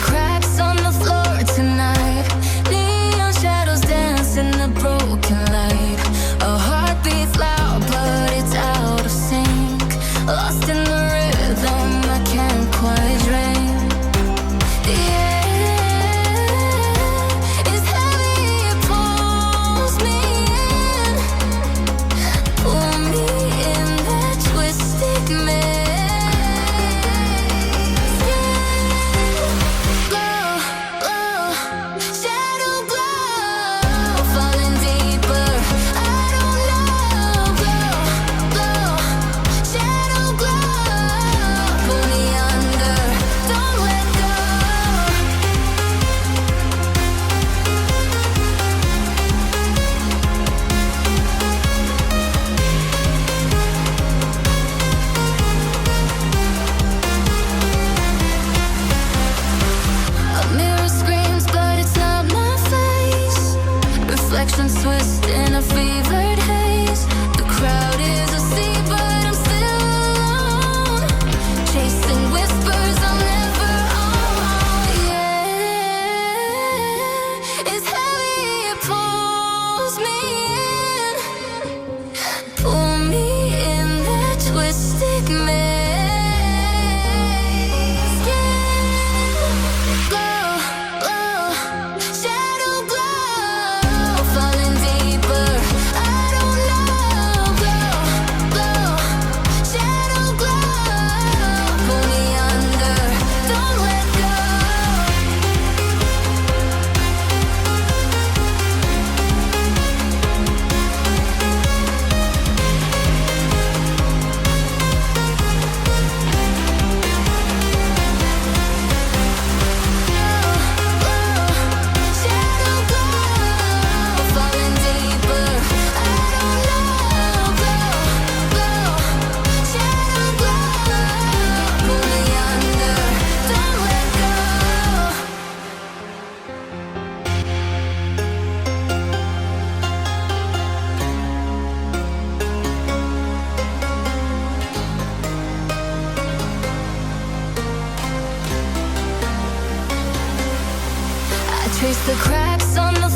cracks on the floor tonight. Neon shadows dance in the broken light. Our heart beats loud, but it's out of sync. Lost in the rhythm, I can't quite drink. The air is heavy, it pulls me in. Pull me in that twisted maze. Glow, glow, shadow glow, falling deeper. I don't know. Glow, glow, shadow glow, pull me under. Don't let go. A mirror screams, but it's not my face. Reflections twist in a fevered haze. The crowd is asleep, but I'm still alone. Chasing whispers, I'm never on. Yeah, it's heavy, it pulls me in. Pull me in that twisted maze. Glow, glow, shadow glow, falling deeper. I don't know. Glow, glow, shadow glow, pull me under. Don't let go. Shadow glow, falling deeper. I don't know. Glow, glow, shadow glow, pull me under. Don't let go. I trace the cracks on the